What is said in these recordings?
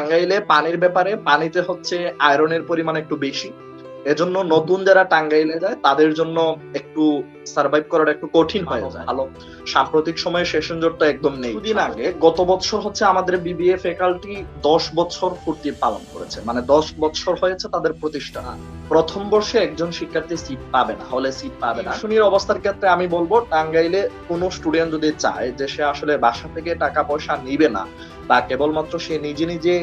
টাঙ্গাইলে পানির ব্যাপারে পানিতে হচ্ছে আয়রনের পরিমাণ একটু বেশি। এজন্য নতুন যারা টাঙ্গাইলে যায় তাদের জন্য একটু সার্ভাইভ করাটা একটু কঠিন হয়ে যায়। ভালো সাম্প্রতিক সময়ে সেশন জটটা একদম নেই। দুদিন আগে গত বছর হচ্ছে আমাদের বিবিএ ফ্যাকাল্টি 10 বছর পূর্তি পালন করেছে, মানে 10 বছর হয়েছে তাদের প্রতিষ্ঠা। প্রথম বর্ষে একজন শিক্ষার্থী সিট পাবে না, হলে সিট পাবে না। শুনির অবস্থার ক্ষেত্রে আমি বলবো টাঙ্গাইলে কোনো স্টুডেন্ট যদি চায় যে সে আসলে বাসা থেকে টাকা পয়সা নিবে না বা কেবলমাত্র সে নিজে নিজে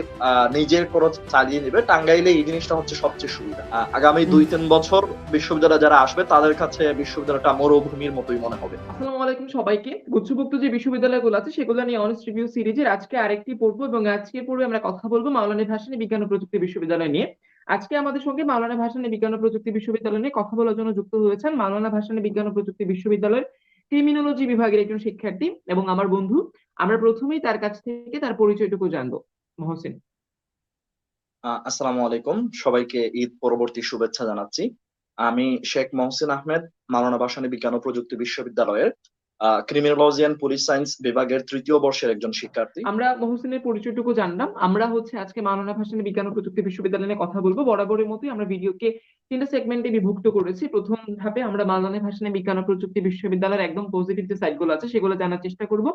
নিজের খরচ চালিয়ে নেবে, টাঙ্গাইলে এই জিনিসটা হচ্ছে সবচেয়ে সুবিধা। আগামী 2-3 বছর বিশ্ববিদ্যালয়ে যারা আসবে তাদের কাছে বিশ্ববিদ্যালয়টা মরুভূমির মতোই মনে হবে। আসসালামু আলাইকুম সবাইকে। গুচ্ছভুক্ত যে বিশ্ববিদ্যালয়গুলো আছে সেগুলো নিয়ে অনেস্ট রিভিউ সিরিজের আজকে আরেকটি পর্ব, এবং আজকের পর্বে আমরা কথা বলবো মাওলানা ভাসানী বিজ্ঞান ও প্রযুক্তি বিশ্ববিদ্যালয় নিয়ে। আজকে আমাদের সঙ্গে মাওলানা ভাসানী বিজ্ঞান ও প্রযুক্তি বিশ্ববিদ্যালয় নিয়ে কথা বলার জন্য যুক্ত হয়েছেন মাওলানা ভাসানী বিজ্ঞান ও প্রযুক্তি বিশ্ববিদ্যালয়ের ক্রিমিনোলজি বিভাগের একজন শিক্ষার্থী এবং আমার বন্ধু। আমরা প্রথমেই তার কাছ থেকে তার পরিচয়টুকু জানবো। মহসিন। আসসালামু আলাইকুম, সবাইকে ঈদ পরবর্তী শুভেচ্ছা জানাচ্ছি। আমি শেখ মহসিন আহমেদ, মাওলানা ভাসানী বিজ্ঞান ও প্রযুক্তি বিশ্ববিদ্যালয়ের ক্রিমিনোলজি এন্ড পুলিশ সায়েন্স বিভাগের 3য় বর্ষের একজন শিক্ষার্থী। আমরা মহসিনের পরিচয়টুকু জানলাম। আমরা হচ্ছে আজকে মাওলানা ভাসানী বিজ্ঞান ও প্রযুক্তি বিশ্ববিদ্যালয় নিয়ে কথা বলবো। বরাবরের মতোই আমরা ভিডিওকে 3টা সেগমেন্টে বিভক্ত করেছি। প্রথম ধাপে আমরা মাওলানা ভাসানী বিজ্ঞান ও প্রযুক্তি বিশ্ববিদ্যালয়ের একদম পজিটিভ যে সাইডগুলো আছে সেগুলো জানার চেষ্টা করব,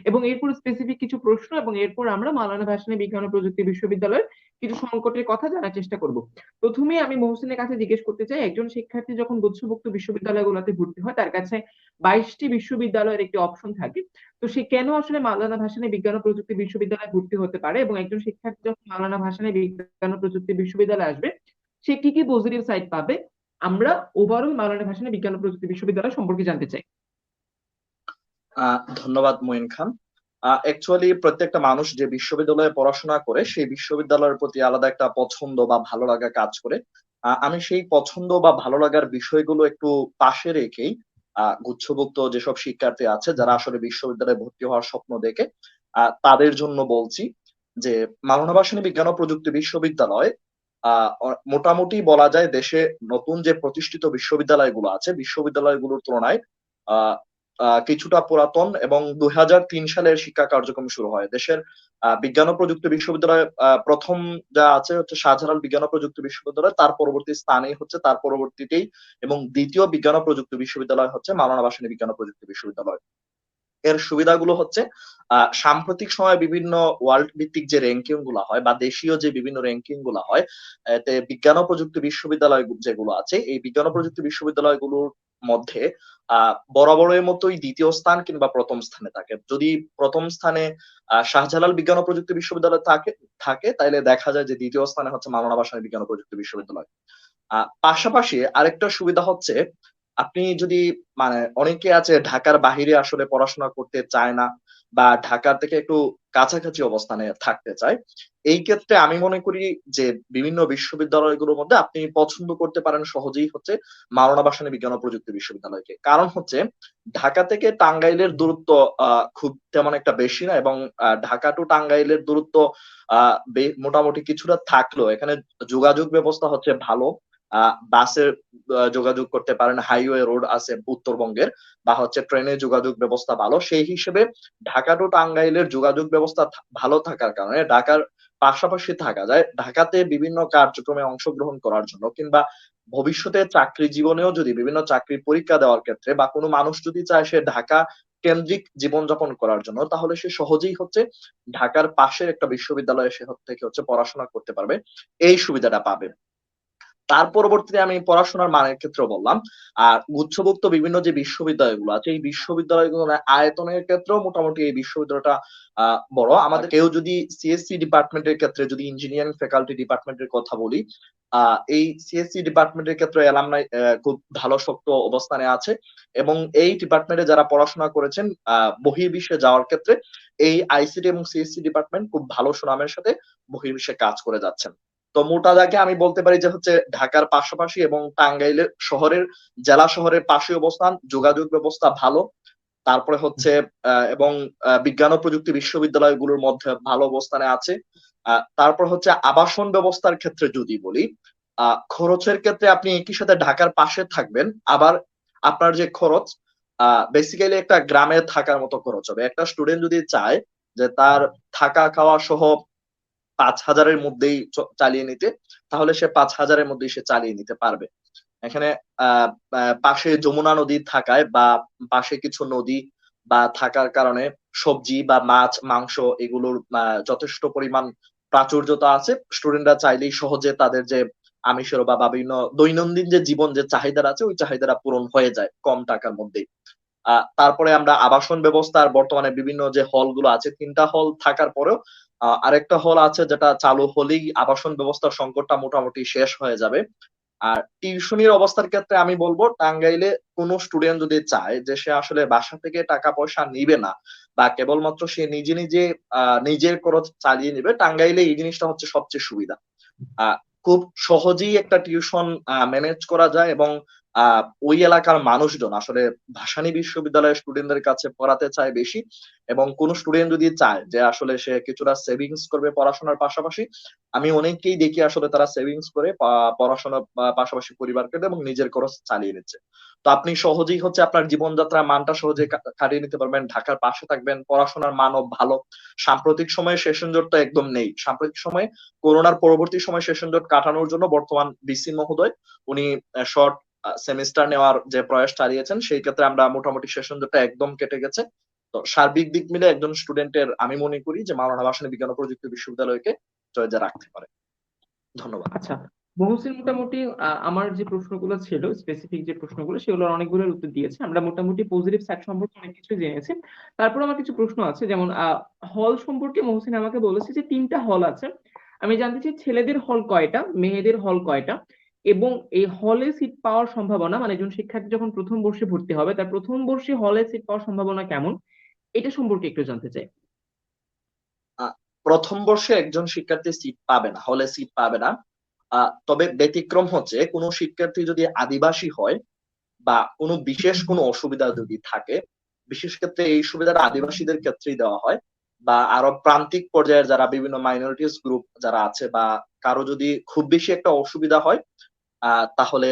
এবং এরপর স্পেসিফিক কিছু প্রশ্ন, এবং এরপর আমরা মাওলানা ভাসানী বিজ্ঞান ও প্রযুক্তি বিশ্ববিদ্যালয়ের কিছু সংকটের কথা জানার চেষ্টা করব। প্রথমে আমি মহসিনের কাছে জিজ্ঞেস করতে চাই, একজন শিক্ষার্থী যখন গুচ্ছভুক্ত বিশ্ববিদ্যালয়গুলোতে ভর্তি হয় তার কাছে 22টি বিশ্ববিদ্যালয়ের একটি অপশন থাকে। তো সে কেন আসলে মাওলানা ভাসানী বিজ্ঞান ও প্রযুক্তি বিশ্ববিদ্যালয়ে ভর্তি হতে পারে, এবং একজন শিক্ষার্থী যখন মাওলানা ভাসানী বিজ্ঞান ও প্রযুক্তি বিশ্ববিদ্যালয়ে আসবে সে কি কি পজিটিভ সাইড পাবে, আমরা ওভারঅল মাওলানা ভাসানী বিজ্ঞান ও প্রযুক্তি বিশ্ববিদ্যালয় সম্পর্কে জানতে চাই। ধন্যবাদ মঈন খান। অ্যাকচুয়ালি প্রত্যেকটা মানুষ যে বিশ্ববিদ্যালয়ে পড়াশোনা করে সেই বিশ্ববিদ্যালয়ের প্রতি আলাদা একটা পছন্দ বা ভালো লাগা কাজ করে। আমি সেই পছন্দ বা ভালো লাগার বিষয়গুলো একটু পাশে রেখেই গুচ্ছভুক্ত যেসব শিক্ষার্থী আছে যারা আসলে বিশ্ববিদ্যালয়ে ভর্তি হওয়ার স্বপ্ন দেখে তাদের জন্য বলছি যে মাওলানা ভাসানী বিজ্ঞান ও প্রযুক্তি বিশ্ববিদ্যালয় মোটামুটি বলা যায় দেশে নতুন যে প্রতিষ্ঠিত বিশ্ববিদ্যালয়গুলো আছে বিশ্ববিদ্যালয়গুলোর তুলনায় আহ কিছুটা পুরাতন, এবং 2003 সালের শিক্ষা কার্যক্রম শুরু হয়। দেশের বিজ্ঞান ও প্রযুক্তি বিশ্ববিদ্যালয় প্রথম যা আছে হচ্ছে শাহজালাল বিজ্ঞান ও প্রযুক্তি বিশ্ববিদ্যালয়, তার পরবর্তী স্থানেই হচ্ছে তার পরবর্তীতেই, এবং দ্বিতীয় বিজ্ঞান ও প্রযুক্তি বিশ্ববিদ্যালয় হচ্ছে মাওলানা ভাসানী বিজ্ঞান ও প্রযুক্তি বিশ্ববিদ্যালয়। এর সুবিধাগুলো হচ্ছে সাম্প্রতিক সময়ে বিভিন্ন ওয়ার্ল্ড ভিত্তিক যে র্যাঙ্কিং গুলা হয় বা দেশীয় যে বিভিন্ন র্যাঙ্কিং গুলা হয়, এতে বিজ্ঞান ও প্রযুক্তি বিশ্ববিদ্যালয় যেগুলো আছে এই বিজ্ঞান ও প্রযুক্তি বিশ্ববিদ্যালয়গুলোর মধ্যে বরাবরের মতোই দ্বিতীয় স্থান কিংবা প্রথম স্থানে থাকে। যদি প্রথম স্থানে শাহজালাল বিজ্ঞান ও প্রযুক্তি বিশ্ববিদ্যালয় থাকে থাকে তাহলে দেখা যায় যে দ্বিতীয় স্থানে হচ্ছে মাওলানা ভাসানী বিজ্ঞান ও প্রযুক্তি বিশ্ববিদ্যালয়। পাশাপাশি আরেকটা সুবিধা হচ্ছে আপনি যদি, মানে অনেকে আছে ঢাকার বাহিরে আসলে পড়াশোনা করতে চায় না বা ঢাকা থেকে একটু কাছাকাছি অবস্থানে থাকতে চায়, এই ক্ষেত্রে আমি মনে করি যে বিভিন্ন বিশ্ববিদ্যালয়গুলোর মধ্যে আপনি পছন্দ করতে পারেন সহজেই হচ্ছে মাওলানা ভাসানী বিজ্ঞান ও প্রযুক্তি বিশ্ববিদ্যালয়কে। কারণ হচ্ছে ঢাকা থেকে টাঙ্গাইলের দূরত্ব খুব তেমন একটা বেশি না, এবং ঢাকা টু টাঙ্গাইলের দূরত্ব মোটামুটি কিছুটা থাকলেও এখানে যোগাযোগ ব্যবস্থা হচ্ছে ভালো। বাসের যোগাযোগ করতে পারেন, হাইওয়ে রোড আছে উত্তরবঙ্গের, বা হচ্ছে ট্রেনের যোগাযোগ ব্যবস্থা ভালো। সেই হিসেবে ঢাকা টু টাঙ্গাইলের যোগাযোগ ব্যবস্থা ভালো থাকার কারণে ঢাকার পাশাপাশি থাকা যায়। ঢাকাতে বিভিন্ন কার্যক্রমে অংশগ্রহণ করার জন্য কিংবা ভবিষ্যতে চাকরি জীবনেও যদি বিভিন্ন চাকরির পরীক্ষা দেওয়ার ক্ষেত্রে বা কোনো মানুষ যদি চায় সে ঢাকা কেন্দ্রিক জীবনযাপন করার জন্য, তাহলে সে সহজেই হচ্ছে ঢাকার পাশের একটা বিশ্ববিদ্যালয়ে সে থেকে হচ্ছে পড়াশোনা করতে পারবে, এই সুবিধাটা পাবে। তার পরবর্তীতে আমি পড়াশোনার মানের ক্ষেত্রে বললাম, আর গুচ্ছভুক্ত বিভিন্ন যে বিশ্ববিদ্যালয়গুলো আছে এই বিশ্ববিদ্যালয়গুলো আয়তনের ক্ষেত্রেও মোটামুটি এই বিশ্ববিদ্যালয়টা বড়। আমাদের কেউ যদি সিএসসি ডিপার্টমেন্টের ক্ষেত্রে, যদি ইঞ্জিনিয়ারিং ফ্যাকাল্টি ডিপার্টমেন্টের কথা বলি, এই সিএসসি ডিপার্টমেন্টের ক্ষেত্রে অ্যালামনাই খুব ভালো শক্ত অবস্থানে আছে, এবং এই ডিপার্টমেন্টে যারা পড়াশোনা করেছেন বহির্বিশ্বে যাওয়ার ক্ষেত্রে এই আইসিটি এবং সিএসসি ডিপার্টমেন্ট খুব ভালো সুনামের সাথে বহির্বিশ্বে কাজ করে যাচ্ছেন। তো মোটা দাগে আমি বলতে পারি যে হচ্ছে ঢাকার পাশাপাশি এবং টাঙ্গাইলের শহরের, জেলা শহরের পাশে অবস্থান, যোগাযোগ ব্যবস্থা ভালো। তারপরে হচ্ছে এবং বিজ্ঞান ও প্রযুক্তি বিশ্ববিদ্যালয়গুলোর মধ্যে ভালো অবস্থানে আছে। তারপর হচ্ছে আবাসন ব্যবস্থার ক্ষেত্রে যদি বলি, খরচের ক্ষেত্রে আপনি একই সাথে ঢাকার পাশে থাকবেন, আবার আপনার যে খরচ বেসিক্যালি একটা গ্রামে থাকার মতো খরচ হবে। একটা স্টুডেন্ট যদি চায় যে তার থাকা খাওয়া সহ 5,000-এর মধ্যেই চালিয়ে নিতে, তাহলে সে 5,000-এর মধ্যেই সে চালিয়ে নিতে পারবে। এখানে আহ পাশে যমুনা নদী থাকায় বা পাশে কিছু নদী বা থাকার কারণে সবজি বা মাছ মাংস এগুলোর যথেষ্ট পরিমাণ প্রাচুর্যতা আছে। স্টুডেন্টরা চাইলেই সহজে তাদের যে আমিষের বা বিভিন্ন দৈনন্দিন যে জীবন যে চাহিদা আছে ওই চাহিদাটা পূরণ হয়ে যায় কম টাকার মধ্যেই। তারপরে আমরা আবাসন ব্যবস্থার বর্তমানে বিভিন্ন যে হল গুলো আছে, 3টা হল থাকার পরেও আরেকটা হল আছে যেটা চালু হলেই আবাসন ব্যবস্থার সংকটটা মোটামুটি শেষ হয়ে যাবে। আর টিউশনির অবস্থার ক্ষেত্রে আমি বলবো, টাঙ্গাইলে কোনো স্টুডেন্ট যদি চায় যে সে আসলে বাসা থেকে টাকা পয়সা নিবে না বা কেবলমাত্র সে নিজে নিজে নিজের খরচ চালিয়ে নিবে, টাঙ্গাইলে এই জিনিসটা হচ্ছে সবচেয়ে সুবিধা। আহ খুব সহজেই একটা টিউশন ম্যানেজ করা যায় এবং ওই এলাকার মানুষজন আসলে ভাসানী বিশ্ববিদ্যালয়ের স্টুডেন্টদের কাছে পড়াতে চায় বেশি। এবং কোন স্টুডেন্ট যদি চায় যে আসলে সে কিছুটা সেভিংস করবে পড়াশোনার পাশাপাশি, আমি অনেককেই দেখি আসলে তারা সেভিংস করে পড়াশোনার পাশাপাশি পরিবারকে এবং নিজের খরচ চালিয়ে নিচ্ছে। তো আপনি সহজেই হচ্ছে আপনার জীবনযাত্রার মানটা সহজে কাটিয়ে নিতে পারবেন, ঢাকার পাশে থাকবেন, পড়াশোনার মানও ভালো। সাম্প্রতিক সময়ে সেশন জটটা একদম নেই। সাম্প্রতিক সময়ে করোনার পরবর্তী সময় সেশন জট কাটানোর জন্য বর্তমান ভিসি মহোদয় উনি শর্ট সেমিস্টার নেওয়ার যে প্রয়াস চালিয়েছেন, সেই ক্ষেত্রে আমরা মোটামুটি সেশন জটটা একদম কেটে গেছে। তো সার্বিক দিক মিলে একজন স্টুডেন্টের আমি মনে করি যে মাওলানা ভাসানী বিজ্ঞান ও প্রযুক্তি বিশ্ববিদ্যালয়কে চয়েজে রাখতে পারে। ধন্যবাদ। আচ্ছা, মহসিন মোটামুটি আমার যে প্রশ্নগুলো ছিল, স্পেসিফিক যে প্রশ্নগুলো, সেগুলোর অনেকগুলোর উত্তর দিয়েছে। আমরা মোটামুটি পজিটিভ সাইড সম্পর্কে অনেক কিছু জেনেছি। তারপর আমার কিছু প্রশ্ন আছে, যেমন হল সম্পর্কে মহসিন আমাকে বলেছে যে 3টা হল আছে। আমি জানতে চাই ছেলেদের হল কয়টা, মেয়েদের হল কয়টা, এবং এই হলে সিট পাওয়ার সম্ভাবনা, মানে একজন শিক্ষার্থী যখন প্রথম বর্ষে ভর্তি হবে তার প্রথম বর্ষে হলে সিট পাওয়ার সম্ভাবনা কেমন, এটা সম্পর্কে একটু জানতে চাই। আহ, প্রথম বর্ষে একজন শিক্ষার্থী সিট পাবে না, হলে সিট পাবে না। তবে ব্যতিক্রম হচ্ছে কোনো শিক্ষার্থী যদি আদিবাসী হয় বা কোনো বিশেষ কোনো অসুবিধা যদি থাকে, বিশেষ ক্ষেত্রে এই সুবিধাটা আদিবাসীদের ক্ষেত্রেই দেওয়া হয়, বা আরো প্রান্তিক পর্যায়ের যারা বিভিন্ন মাইনরিটিস গ্রুপ যারা আছে বা কারো যদি খুব বেশি একটা অসুবিধা হয়, তাহলে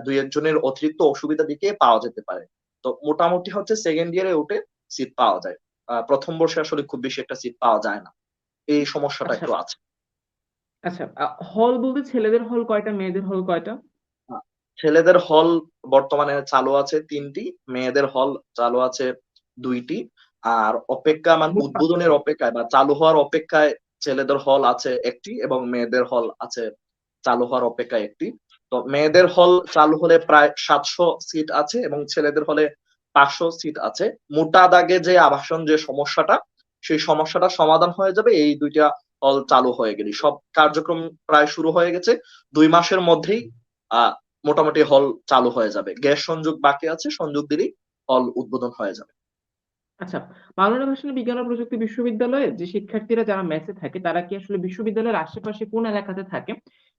দুই একজনের অতিরিক্ত অসুবিধা দিকে পাওয়া যেতে পারে। তো মোটামুটি হচ্ছে সেকেন্ড ইয়ারে উঠে সিট পাওয়া যায়। প্রথম বর্ষে আসলে খুব বেশি একটা সিট পাওয়া যায় না, এই সমস্যাটা আচ্ছা একটু আছে। আচ্ছা, হল বলতে ছেলেদের হল কয়টা, মেয়েদের হল কয়টা? আহ, ছেলেদের হল বর্তমানে চালু আছে 3টি, মেয়েদের হল চালু আছে 2টি। আর অপেক্ষা মানে মোট উদ্বোধনের অপেক্ষায় বা চালু হওয়ার অপেক্ষায় ছেলেদের হল আছে 1টি এবং মেয়েদের হল আছে চালু হওয়ার অপেক্ষায় 1টি। তো মেয়েদের হল চালু হলে প্রায় 700 সিট আছে এবং ছেলেদের হলে 500 সিট আছে। মোটা দাগে যে আবাসন যে সমস্যাটা, সেই সমস্যাটা সমাধান হয়ে যাবে এই 2টা হল চালু হয়ে গেলে। সব কার্যক্রম প্রায় শুরু হয়ে গেছে, 2 মাসের মধ্যেই আহ মোটামুটি হল চালু হয়ে যাবে। গ্যাস সংযোগ বাকি আছে, সংযোগ দিলেই হল উদ্বোধন হয়ে যাবে। আচ্ছা, মাওলানা ভাসানী বিজ্ঞান ও প্রযুক্তি বিশ্ববিদ্যালয়ে যে শিক্ষার্থীরা যারা মেসে থাকে তারা কি আসলে বিশ্ববিদ্যালয়ের আশেপাশে কোন এলাকাতে থাকে,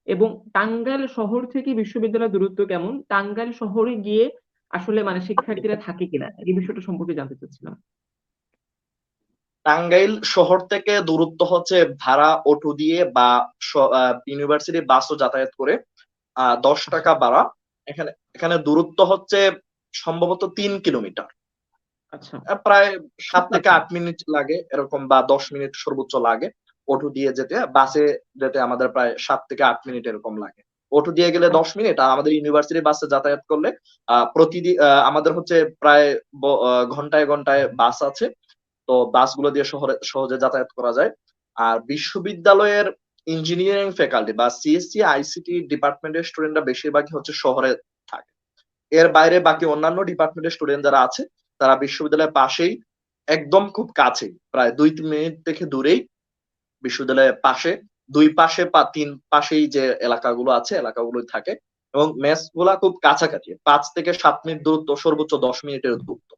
এবং টাঙ্গাইল শহর থেকে বিশ্ববিদ্যালয়ের দূরত্ব কেমন, টাঙ্গাইল শহরে গিয়ে আসলে মানে শিক্ষার্থীরা থাকে কিনা, এই বিষয়টা সম্পর্কে জানতে চাচ্ছিলাম। টাঙ্গাইল শহর থেকে দূরত্ব হচ্ছে ভাড়া অটো দিয়ে বা ইউনিভার্সিটি বাসও যাতায়াত করে 10 টাকা আচ্ছা ভাড়া। এখানে এখানে দূরত্ব হচ্ছে সম্ভবত 3 কিলোমিটার। আচ্ছা। প্রায় খুব 7 থেকে 8 মিনিট লাগে এরকম, বা 10 মিনিট সর্বোচ্চ লাগে অটো দিয়ে যেতে। বাসে যেতে আমাদের প্রায় 7 থেকে 8 মিনিট এরকম লাগে। অটো দিয়ে গেলে কাছে। 10 মিনিট, আর আমাদের ইউনিভার্সিটি বাসে যাতায়াত করলে প্রতিদিন আমাদের হচ্ছে প্রায় ঘন্টায় ঘন্টায় বাস আছে। তো বাসগুলো দিয়ে শহরে সহজে যাতায়াত করা যায়। আর বিশ্ববিদ্যালয়ের ইঞ্জিনিয়ারিং ফ্যাকাল্টি বা সিএসসি আইসিটি ডিপার্টমেন্টের স্টুডেন্টরা বেশিরভাগই হচ্ছে শহরে থাকে। এর বাইরে বাকি অন্যান্য ডিপার্টমেন্টের স্টুডেন্ট যারা আছে তারা বিশ্ববিদ্যালয়ের পাশেই, একদম খুব কাছেই, প্রায় 2-3 মিনিট থেকে দূরেই বিশ্ববিদ্যালয়ের পাশে, দুই পাশে বা তিন পাশেই যে এলাকাগুলো আছে এলাকাগুলোই থাকে। এবং মেস গুলা খুব কাছাকাছি, 5 থেকে 7 মিনিট দূরত্ব, সর্বোচ্চ 10 মিনিটের দূরত্ব।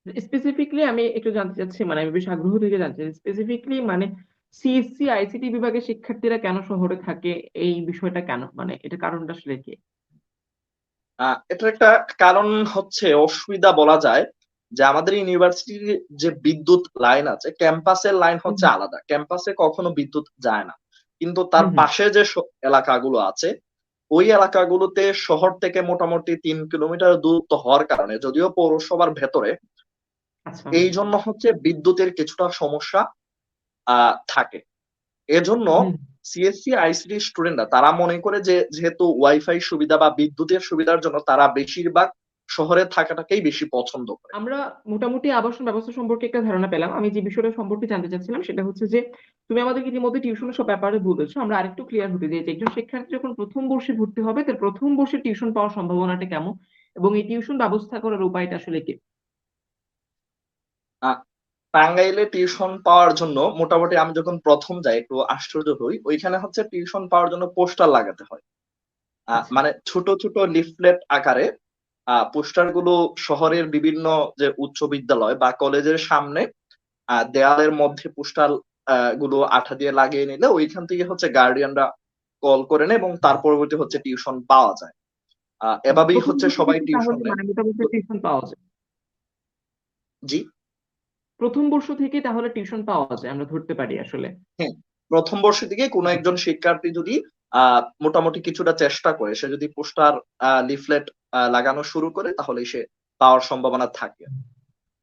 স্পেসিফিকলি আমি একটু জানতে চাচ্ছি, মানে আমি বেশ আগ্রহ থেকে জানতে চাই স্পেসিফিকলি, মানে সিএসসি আইসিটি বিভাগের শিক্ষার্থীরা কেন শহরে থাকে, এই বিষয়টা কেন, মানে এটা কারণটা আসলে কি? এটার একটা কারণ হচ্ছে অসুবিধা বলা যায় যে আমাদের ইউনিভার্সিটির যে বিদ্যুৎ লাইন আছে, ক্যাম্পাসের লাইন হুম হচ্ছে আলাদা, ক্যাম্পাসে কখনো বিদ্যুৎ যায় না। কিন্তু তার হুম হুম। পাশে যে এলাকাগুলো আছে, ওই এলাকাগুলোতে শহর থেকে মোটামুটি 3 কিলোমিটার দূরত্ব হওয়ার কারণে, যদিও পৌরসভার ভেতরে, আচ্ছা এই জন্য হচ্ছে বিদ্যুতের কিছুটা সমস্যা থাকে। এজন্য হুম। সিএসসি আইসিটি স্টুডেন্টরা তারা মনে করে যে যেহেতু ওয়াইফাই সুবিধা বা বিদ্যুতের সুবিধার জন্য তারা বেশিরভাগ শহরে থাকাটাকেই বেশি পছন্দ করে। আমরা মোটামুটি আবাসন ব্যবস্থা সম্পর্কে একটা ধারণা পেলাম। আমি যে বিষয়টা সম্পর্কে জানতে চাচ্ছিলাম সেটা হচ্ছে যে তুমি আমাদেরকে ইতিমধ্যে টিউশনের সব ব্যাপারে বলেছো। আমরা আরেকটু ক্লিয়ার হতে চাই যে একজন শিক্ষার্থী যখন প্রথম বর্ষে ভর্তি হবে তার প্রথম বর্ষে টিউশন পাওয়ার সম্ভাবনাটা কেমন, এবং এই টিউশন ব্যবস্থা করার উপায়টা আসলে কি? আ টাঙ্গাইলে টিউশন পাওয়ার জন্য মোটামুটি আমি যখন ১ম যাই একটু আশ্চর্য হই। ওইখানে হচ্ছে টিউশন পাওয়ার জন্য পোস্টার লাগাতে হয়। আচ্ছা। মানে ছোট, ছোট লিফলেট আকারে পোস্টার গুলো শহরের বিভিন্ন যে উচ্চ বিদ্যালয় বা কলেজের সামনে দেয়ালের মধ্যে পোস্টার গুলো আঠা দিয়ে লাগিয়ে নিলে ওইখান থেকে হচ্ছে গার্ডিয়ানরা কল করে নেয় এবং তার পরবর্তী হচ্ছে টিউশন পাওয়া যায়। এভাবেই প্রথম হচ্ছে বর্ষ সবাই থেকে টিউশন তাহলে নেয়। মানে মোটামুটি তো টিউশন পাওয়া যায়? জি, প্রথম বর্ষ থেকে তাহলে টিউশন পাওয়া যায় আমরা ধরতে পারি আসলে? হ্যাঁ। ১ম বর্ষের দিকে কোনো একজন শিক্ষার্থী যদি মোটামুটি কিছুটা চেষ্টা করে, সে যদি পোস্টার লিফলেট লাগানো শুরু করে তাহলেই সে পাওয়ার সম্ভাবনা থাকে।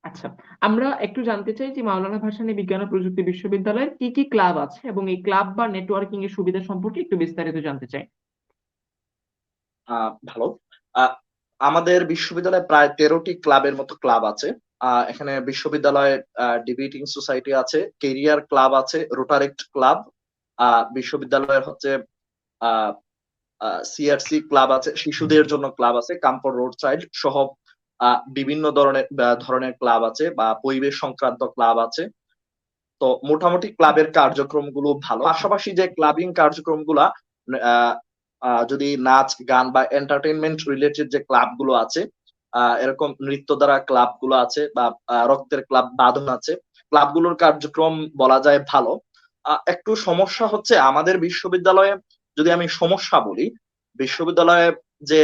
আচ্ছা, আমরা একটু জানতে চাই যে মাওলানা ভাসানী বিজ্ঞান ও প্রযুক্তি বিশ্ববিদ্যালয়ের কি কি ক্লাব আছে এবং এই ক্লাব বা নেটওয়ার্কিং এর সুবিধা সম্পর্কে একটু বিস্তারিত জানতে চাই। আ ভালো। আ আমাদের বিশ্ববিদ্যালয়ে প্রায় ১৩ টি ক্লাবের মতো ক্লাব আছে। এখানে বিশ্ববিদ্যালয়ে ডিবেটিং সোসাইটি আছে, কেরিয়ার ক্লাব আছে, রোটারেক্ট ক্লাব, আ বিশ্ববিদ্যালয়ের হচ্ছে আ আ সিআরসি ক্লাব আছে, শিশুদের জন্য ক্লাব আছে, কামফর রোড সাইড সহ আ বিভিন্ন ধরনের ক্লাব আছে বা পরিবেশ সংক্রান্ত ক্লাব আছে। তো মোটামুটি ক্লাবের কার্যক্রমগুলো ভালো। পাশাপাশি যে ক্লাবিং কার্যক্রমগুলা আ আ যদি নাচ, গান বা এন্টারটেইনমেন্ট রিলেটেড যে ক্লাবগুলো আছে, এরকম নৃত্য দ্বারা ক্লাবগুলো আছে বা রক্তের ক্লাব, বাঁধন আছে। ক্লাবগুলোর কার্যক্রম বলা যায় ভালো। একটু সমস্যা হচ্ছে আমাদের বিশ্ববিদ্যালয়ে, যদি আমি সমস্যা বলি, বিশ্ববিদ্যালয়ে যে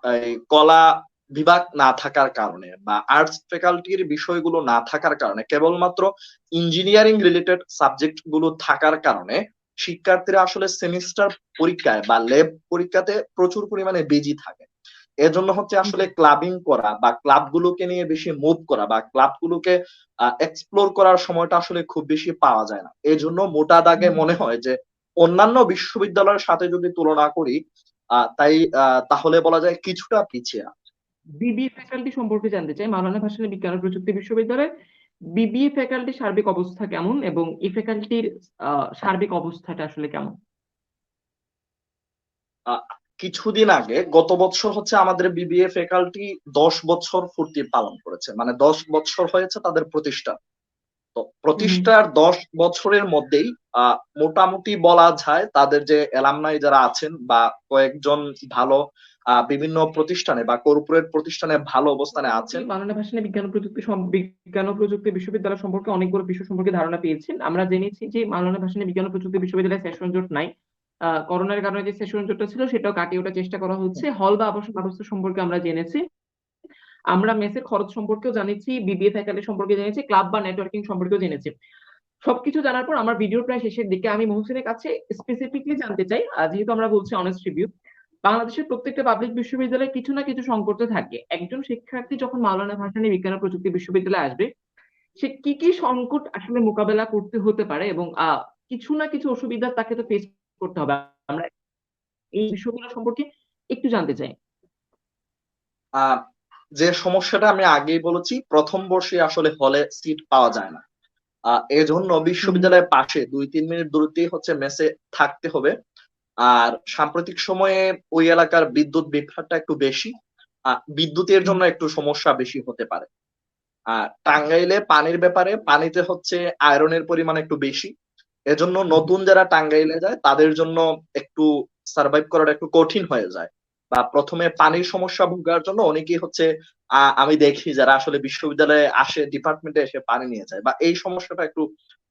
এই কলা বিভাগ না থাকার কারণে বা আর্টস ফ্যাকাল্টির বিষয়গুলো না থাকার কারণে কেবলমাত্র ইঞ্জিনিয়ারিং রিলেটেড সাবজেক্ট গুলো থাকার কারণে শিক্ষার্থীরা আসলে সেমিস্টার পরীক্ষায় বা ল্যাব পরীক্ষাতে প্রচুর পরিমাণে বিজি থাকে। এজন্য হচ্ছে হুম। আসলে ক্লাবিং করা বা ক্লাবগুলোকে নিয়ে বেশি মুভ করা বা ক্লাবগুলোকে এক্সপ্লোর করার সময়টা আসলে খুব বেশি পাওয়া যায় না। এজন্য মোটা দাগে হুম। মনে হয় যে অন্যান্য বিশ্ববিদ্যালয়ের সাথে যদি তুলনা করি, তাই তাহলে বলা যায় কিছুটা পিছিয়ে। বিবিএ ফ্যাকাল্টি সম্পর্কে জানতে চাই। মাওলানা ভাসানী বিজ্ঞান ও প্রযুক্তি বিশ্ববিদ্যালয়ের বিবিএ ফ্যাকাল্টির সার্বিক অবস্থা কেমন এবং এই ফ্যাকাল্টির সার্বিক অবস্থাটা আসলে কেমন? আ কিছুদিন আগে গত বছর হচ্ছে আমাদের বিবিএ ফ্যাকাল্টি ১০ বছর পূর্তি পালন করেছে। মানে ১০ বছর হয়েছে তাদের প্রতিষ্ঠা। তো হুম। প্রতিষ্ঠার ১০ বছরের মধ্যেই আ মোটামুটি বলা যায় তাদের যে অ্যালামনাই যারা আছেন বা কয়েকজন ভালো বিভিন্ন প্রতিষ্ঠানে বা কর্পোরেট প্রতিষ্ঠানে ভালো অবস্থানে মোটামুটি আছেন। মাওলানা ভাসানী বিজ্ঞান ও প্রযুক্তি বিশ্ববিদ্যালয় সম্পর্কে অনেকগুলো বিষয় সম্পর্কে ধারণা পেয়েছি। আমরা জেনেছি যে মাওলানা ভাসানী বিজ্ঞান ও প্রযুক্তি বিশ্ববিদ্যালয়ে সেশন জট নাই। করোনার কারণে যে সেশন জটটা ছিল সেটাও কাটিয়ে ওঠার চেষ্টা করা হচ্ছে। হল বা আবাসন ব্যবস্থা সম্পর্কে আমরা জেনেছি। আমরা মেসের খরচ সম্পর্কেও জানেছি, বিবিএ ফ্যাকাল্টি সম্পর্কে জেনেছি, ক্লাব বা নেটওয়ার্কিং সম্পর্কেও জেনেছি। সবকিছু জানার পর আমার ভিডিওর প্রায় শেষের দিকে আমি মহসিনের কাছে স্পেসিফিকলি জানতে চাই, যেহেতু আমরা বলছি অনেস্ট রিভিউ, বাংলাদেশের প্রত্যেকটা পাবলিক বিশ্ববিদ্যালয়ে কিছু না কিছু সংকট তো থাকে। একজন শিক্ষার্থী যখন মাওলানা ভাসানী বিজ্ঞান ও প্রযুক্তি বিশ্ববিদ্যালয়ে আসবে, সে কি কি সংকট আসলে মোকাবেলা করতে হতে পারে এবং কিছু না কিছু অসুবিধা তাকে তো ফেস করতে হবে। আমরা এই বিষয়গুলো সম্পর্কে একটু জানতে চাই। আ যে সমস্যাটা আমি আগেই বলেছি, ১ম বর্ষে আসলে হলে সিট পাওয়া যায় না। এজন্য হুম। বিশ্ববিদ্যালয়ের পাশে ২-৩ মিনিট দূরত্বেই হচ্ছে মেসে থাকতে হবে। আর সাম্প্রতিক সময়ে ওই এলাকার বিদ্যুৎ বিভ্রাটটা একটু বেশি। বিদ্যুতের হুম। জন্য একটু সমস্যা বেশি হতে পারে। টাঙ্গাইলে পানির ব্যাপারে পানিতে হচ্ছে আয়রনের পরিমাণ একটু বেশি। এজন্য হুম। নতুন যারা টাঙ্গাইলে যায় তাদের জন্য একটু সারভাইভ করাটা একটু কঠিন হয়ে যায়। বা ১ম এ পানির সমস্যা ভোগার জন্য অনেকেই হচ্ছে আমি দেখি যারা আসলে বিশ্ববিদ্যালয়ে আসে ডিপার্টমেন্টে এসে পানি নিয়ে যায় বা এই সমস্যাটা একটু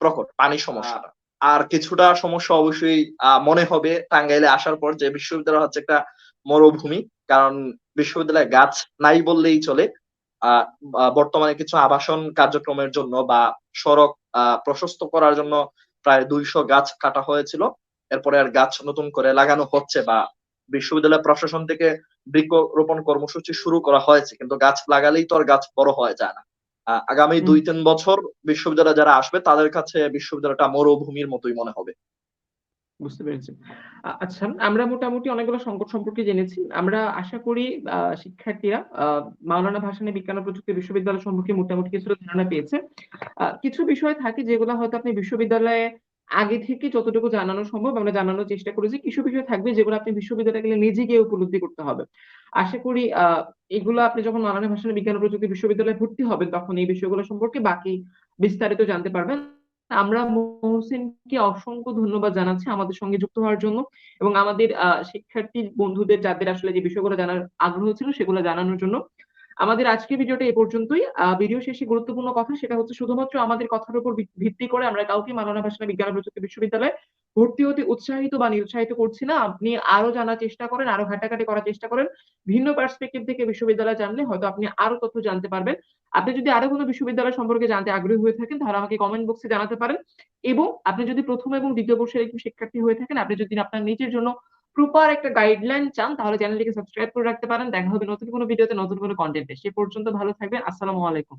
প্রকট, পানির সমস্যাটা। আর কিছুটা সমস্যা অবশ্যই মনে হবে টাঙ্গাইলে আসার পর যে বিশ্ববিদ্যালয় হচ্ছে একটা মরুভূমি। কারণ বিশ্ববিদ্যালয়ে গাছ নাই বললেই চলে। আ বর্তমানে কিছু আবাসন কার্যক্রমের জন্য বা সড়ক প্রশস্ত করার জন্য প্রায় ২০০ গাছ কাটা হয়েছিল। এরপরে আর গাছ নতুন করে লাগানো হচ্ছে বা বিশ্ববিদ্যালয় প্রশাসন থেকে বৃক্ষরোপণ কর্মসূচি শুরু করা হয়েছে। কিন্তু গাছ লাগালেই তো আর গাছ বড় হয়ে যায় না। আগামী হুম। ২-৩ বছর বিশ্ববিদ্যালয়ে যারা আসবে তাদের কাছে বিশ্ববিদ্যালয়টা মরুভূমির মতোই মনে হবে। বুঝতে পেরেছি। আচ্ছা, আমরা মোটামুটি অনেকগুলো সংকট সম্পর্কে জেনেছি। আমরা আশা করি শিক্ষার্থীরা মাওলানা ভাসানী বিজ্ঞান ও প্রযুক্তি বিশ্ববিদ্যালয় সম্পর্কে মোটামুটি কিছুটা ধারণা পেয়েছে। কিছু বিষয় থাকে যেগুলো হয়তো আপনি বিশ্ববিদ্যালয়ে আগে থেকে যতটুকু জানানো সম্ভব আমরা জানানোর চেষ্টা করেছি। কিছু বিষয় থাকবে যেগুলো আপনি বিশ্ববিদ্যালয়ে গেলে নিজে গিয়ে উপলব্ধি করতে হবে। আশা করি এগুলো আপনি যখন মাওলানা ভাসানী বিজ্ঞান ও প্রযুক্তি বিশ্ববিদ্যালয়ে ভর্তি হবেন তখন এই বিষয়গুলো সম্পর্কে বাকি বিস্তারিত জানতে পারবেন। আমরা মহসিনকে অসংখ্য ধন্যবাদ জানাচ্ছি আমাদের সঙ্গে যুক্ত হওয়ার জন্য এবং আমাদের শিক্ষার্থী বন্ধুদের যাদের আসলে যে বিষয়গুলো জানার আগ্রহ ছিল সেগুলো জানানোর জন্য। আমাদের আজকের ভিডিওটা এ পর্যন্তই। ভিডিও শেষে গুরুত্বপূর্ণ কথা সেটা হচ্ছে শুধুমাত্র আমাদের কথার উপর ভিত্তি করে আমরা কাউকে মাওলানা ভাসানী বিজ্ঞান ও প্রযুক্তি বিশ্ববিদ্যালয়ে ভর্তি হতে উৎসাহিত বা নিরুৎসাহিত করছি না। আপনি আরো জানার চেষ্টা করেন, আরো ঘাটাঘাটি করার চেষ্টা করেন। ভিন্ন পার্সপেক্টিভ থেকে বিশ্ববিদ্যালয় জানলে হয়তো আপনি আরো তথ্য জানতে পারবেন। আপনি যদি আরো কোনো বিশ্ববিদ্যালয় সম্পর্কে জানতে আগ্রহী হয়ে থাকেন তাহলে আমাকে কমেন্ট বক্সে জানাতে পারেন। এবং আপনি যদি প্রথম এবং দ্বিতীয় বর্ষের একজন শিক্ষার্থী হয়ে থাকেন, আপনি যদি আপনার নিজের জন্য প্রপার একটা গাইডলাইন চান তাহলে চ্যানেলটিকে সাবস্ক্রাইব করে রাখতে পারেন। দেখা হবে নতুন কোনো ভিডিওতে নতুন কোনো কন্টেন্টে। সে পর্যন্ত ভালো থাকবেন। আসসালামু আলাইকুম।